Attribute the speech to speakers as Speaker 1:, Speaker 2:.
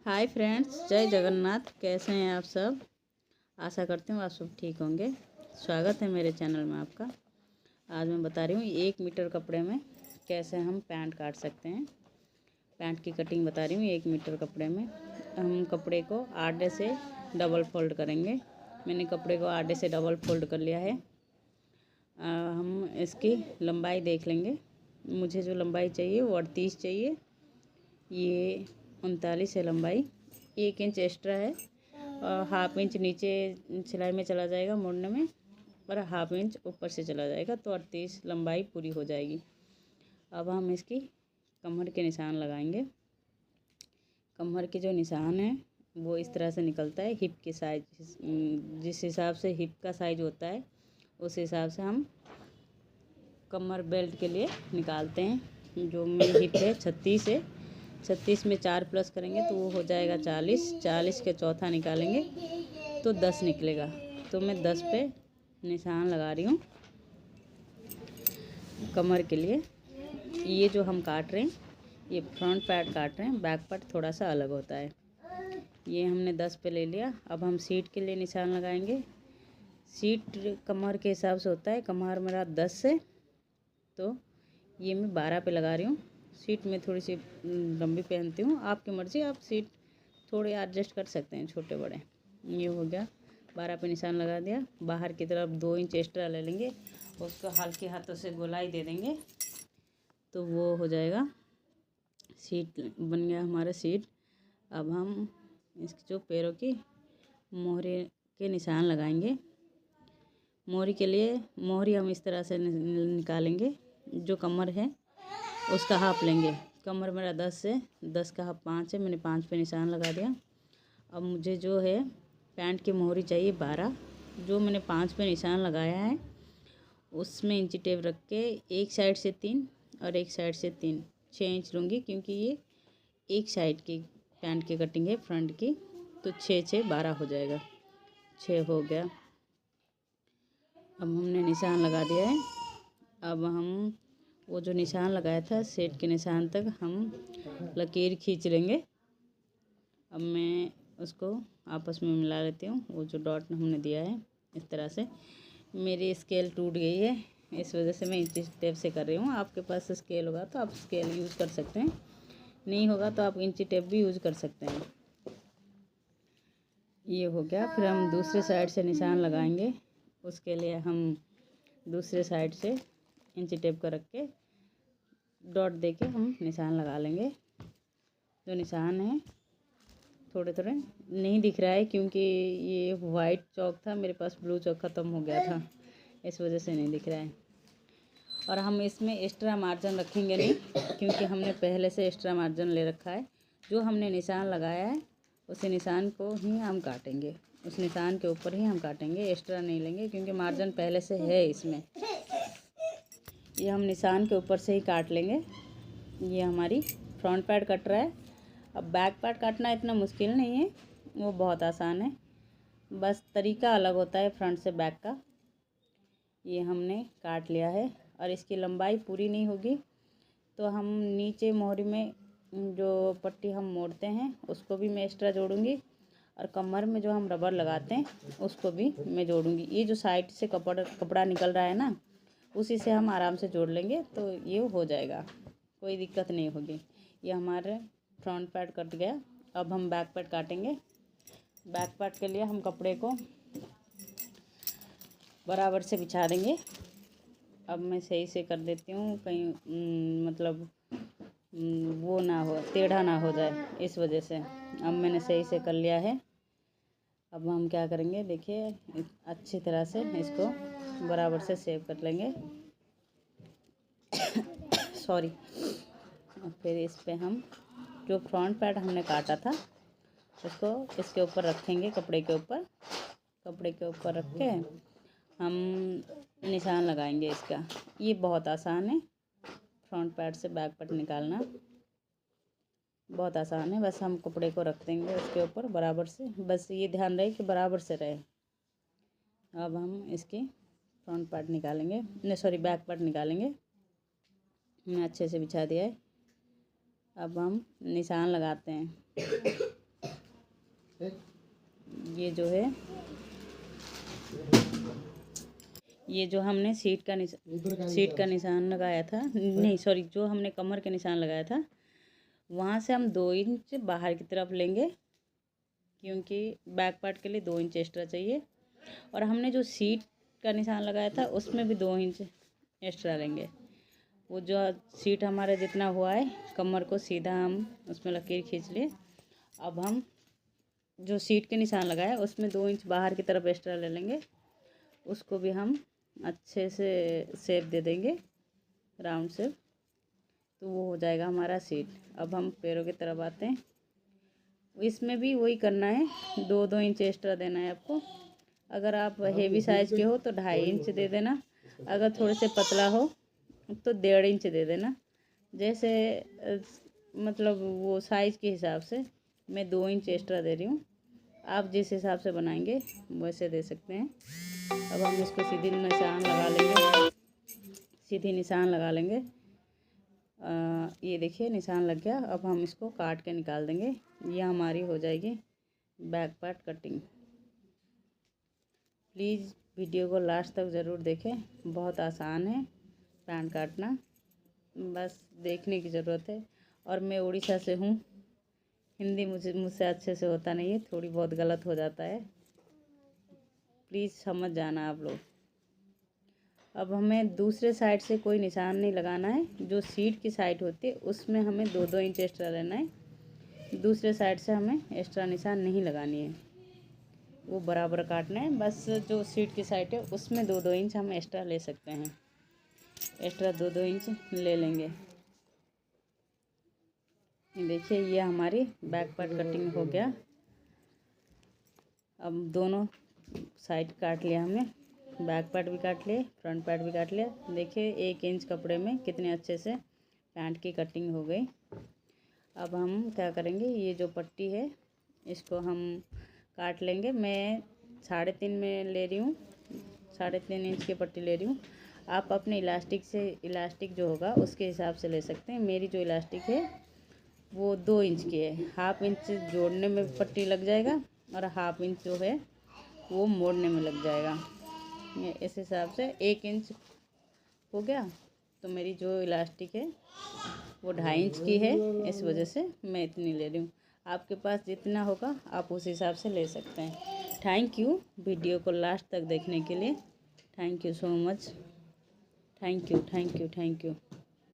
Speaker 1: Hi friends, जय जगन्नाथ। कैसे हैं आप सब? आशा करती हूँ आप सब ठीक होंगे। स्वागत है मेरे चैनल में आपका। आज मैं बता रही हूँ 1 मीटर कपड़े में कैसे हम पैंट काट सकते हैं। पैंट की कटिंग बता रही हूँ 1 मीटर कपड़े में। हम कपड़े को आधे से डबल फोल्ड करेंगे। मैंने कपड़े को आधे से डबल फोल्ड कर लिया है। हम इसकी लंबाई देख लेंगे। मुझे जो लंबाई चाहिए वो 38 चाहिए। ये 39 है लंबाई। 1 इंच एक्स्ट्रा है और हाफ इंच नीचे सिलाई में चला जाएगा मोड़ने में, और हाफ इंच ऊपर से चला जाएगा, तो 38 लंबाई पूरी हो जाएगी। अब हम इसकी कमर के निशान लगाएंगे। कमर के जो निशान है वो इस तरह से निकलता है। हिप की साइज, जिस हिसाब से हिप का साइज होता है उस हिसाब से हम कमर बेल्ट के लिए निकालते हैं। जो मेरी हिप है 36 है, 36 में 4 प्लस करेंगे तो वो हो जाएगा 40। 40 के चौथा निकालेंगे तो 10 निकलेगा। तो मैं 10 पे निशान लगा रही हूँ कमर के लिए। ये जो हम काट रहे हैं ये फ्रंट पार्ट काट रहे हैं, बैक पार्ट थोड़ा सा अलग होता है। ये हमने 10 पे ले लिया। अब हम सीट के लिए निशान लगाएंगे। सीट कमर के हिसाब से होता है। कमर मेरा 10 है तो ये मैं 12 पे लगा रही हूँ। सीट में थोड़ी सी लंबी पहनती हूँ, आपकी मर्ज़ी, आप सीट थोड़े एडजस्ट कर सकते हैं, छोटे बड़े। ये हो गया, 12 पे निशान लगा दिया। बाहर की तरफ 2 इंच एक्स्ट्रा ले लेंगे, उसको हल्के हाथों से गोलाई दे देंगे तो वो हो जाएगा। सीट बन गया हमारा सीट। अब हम इसकी जो पैरों की मोहरे के निशान लगाएंगे। मोहरी के लिए मोहरी हम इस तरह से निकालेंगे। जो कमर है उसका हाफ लेंगे। कमर मेरा 10 है, 10 का हाफ 5 है, मैंने 5 पे निशान लगा दिया। अब मुझे जो है पैंट की मोहरी चाहिए 12। जो मैंने 5 पे निशान लगाया है उसमें इंची टेप रख के एक साइड से 3 और एक साइड से 3, 6 इंच लूँगी, क्योंकि ये एक साइड की पैंट की कटिंग है फ्रंट की। तो 6 6 12 हो जाएगा। 6 हो गया। अब हमने निशान लगा दिया है। अब हम वो जो निशान लगाया था सेट के निशान तक हम लकीर खींच लेंगे। अब मैं उसको आपस में मिला लेती हूँ। वो जो डॉट हमने दिया है इस तरह से। मेरी स्केल टूट गई है, इस वजह से मैं इंची टेप से कर रही हूँ। आपके पास स्केल होगा तो आप स्केल यूज़ कर सकते हैं, नहीं होगा तो आप इंची टेप भी यूज़ कर सकते हैं। ये हो गया। फिर हम दूसरे साइड से निशान लगाएंगे। उसके लिए हम दूसरे साइड से इंची टेप का रख के डॉट दे के हम निशान लगा लेंगे। जो निशान है थोड़े थोड़े नहीं दिख रहा है, क्योंकि ये वाइट चौक था, मेरे पास ब्लू चौक ख़त्म हो गया था, इस वजह से नहीं दिख रहा है। और हम इसमें एक्स्ट्रा मार्जिन रखेंगे नहीं, क्योंकि हमने पहले से एक्स्ट्रा मार्जिन ले रखा है। जो हमने निशान लगाया है उसी निशान को ही हम काटेंगे, उस निशान के ऊपर ही हम काटेंगे, एक्स्ट्रा नहीं लेंगे, क्योंकि मार्जिन पहले से है इसमें। ये हम निशान के ऊपर से ही काट लेंगे। ये हमारी फ्रंट पार्ट कट रहा है। अब बैक पार्ट काटना इतना मुश्किल नहीं है, वो बहुत आसान है, बस तरीका अलग होता है फ्रंट से बैक का। ये हमने काट लिया है। और इसकी लंबाई पूरी नहीं होगी तो हम नीचे मोहरी में जो पट्टी हम मोड़ते हैं उसको भी मैं एक्स्ट्रा जोड़ूंगी, और कमर में जो हम रबर लगाते हैं उसको भी मैं जोड़ूंगी। ये जो साइड से कपड़ा निकल रहा है ना, उसी से हम आराम से जोड़ लेंगे तो ये हो जाएगा, कोई दिक्कत नहीं होगी। ये हमारे फ्रंट पार्ट कट गया। अब हम बैक पार्ट काटेंगे। बैक पार्ट के लिए हम कपड़े को बराबर से बिछा देंगे। अब मैं सही से कर देती हूँ, कहीं मतलब वो ना हो, टेढ़ा ना हो जाए, इस वजह से। अब मैंने सही से कर लिया है। अब हम क्या करेंगे, देखिए अच्छी तरह से इसको बराबर से सेव कर लेंगे। सॉरी। फिर इस पे हम जो फ्रंट पार्ट हमने काटा था उसको इसके ऊपर रखेंगे, कपड़े के ऊपर। कपड़े के ऊपर रख के हम निशान लगाएंगे इसका। ये बहुत आसान है, फ्रंट पार्ट से बैक पार्ट निकालना बहुत आसान है। बस हम कपड़े को रख देंगे उसके ऊपर बराबर से, बस ये ध्यान रहे कि बराबर से रहे। अब हम इसकी फ्रंट पार्ट निकालेंगे, नहीं सॉरी बैक पार्ट निकालेंगे। हमने अच्छे से बिछा दिया है। अब हम निशान लगाते हैं। जो है, ये जो हमने सीट का निशान लगाया था, नहीं सॉरी, जो हमने कमर के निशान लगाया था वहाँ से हम 2 इंच बाहर की तरफ लेंगे, क्योंकि बैक पार्ट के लिए 2 इंच एक्स्ट्रा चाहिए। और हमने जो सीट का निशान लगाया था उसमें भी 2 इंच एक्स्ट्रा लेंगे। वो जो सीट हमारा जितना हुआ है कमर को सीधा हम उसमें लकीर खींच लिए। अब हम जो सीट के निशान लगाया उसमें 2 इंच बाहर की तरफ एक्स्ट्रा ले लेंगे, उसको भी हम अच्छे से शेप दे देंगे, राउंड शेप, तो वो हो जाएगा हमारा सीट। अब हम पैरों की तरफ आते हैं, इसमें भी वही करना है, 2-2 इंच एक्स्ट्रा देना है आपको। अगर आप हेवी साइज़ के हो तो 2.5 इंच दे देना, अगर थोड़े से पतला हो तो 1.5 इंच दे देना। जैसे मतलब वो साइज़ के हिसाब से मैं 2 इंच एक्स्ट्रा दे रही हूँ, आप जिस हिसाब से बनाएंगे वैसे दे सकते हैं। अब हम इसको सीधी निशान लगा लेंगे, सीधी निशान लगा लेंगे। ये देखिए निशान लग गया। अब हम इसको काट के निकाल देंगे, ये हमारी हो जाएगी back part cutting. Please video को लास्ट तक ज़रूर देखें, बहुत आसान है पैंट काटना, बस देखने की ज़रूरत है। और मैं उड़ीसा से हूँ, हिंदी मुझसे अच्छे से होता नहीं है, थोड़ी बहुत गलत हो जाता है, प्लीज़ समझ जाना आप लोग। अब हमें दूसरे साइड से कोई निशान नहीं लगाना है, जो सीट की साइड होती है उसमें हमें 2-2 इंच एक्स्ट्रा लेना है, दूसरे साइड से हमें एक्स्ट्रा निशान नहीं लगानी है, वो बराबर काटना है। बस जो सीट की साइड है उसमें 2-2 इंच हम एक्स्ट्रा ले सकते हैं, एक्स्ट्रा 2-2 इंच ले लेंगे। देखिए ये हमारी बैक पार्ट कटिंग हो गया। अब दोनों साइड काट लिया हमने, बैक पार्ट भी काट लिए, फ्रंट पार्ट भी काट लिया। देखिए 1 इंच कपड़े में कितने अच्छे से पैंट की कटिंग हो गई। अब हम क्या करेंगे, ये जो पट्टी है इसको हम काट लेंगे। मैं 3.5 में ले रही हूँ, 3.5 इंच की पट्टी ले रही हूँ। आप अपने इलास्टिक जो होगा उसके हिसाब से ले सकते हैं। मेरी जो इलास्टिक है वो 2 इंच की है, 1/2 इंच जोड़ने में पट्टी लग जाएगा और 1/2 इंच जो है वो मोड़ने में लग जाएगा। ये इस हिसाब से 1 इंच हो गया। तो मेरी जो इलास्टिक है वो 2.5 इंच की है, इस वजह से मैं इतनी ले रही हूँ। आपके पास जितना होगा आप उस हिसाब से ले सकते हैं। थैंक यू वीडियो को लास्ट तक देखने के लिए। Thank you so much. Thank you.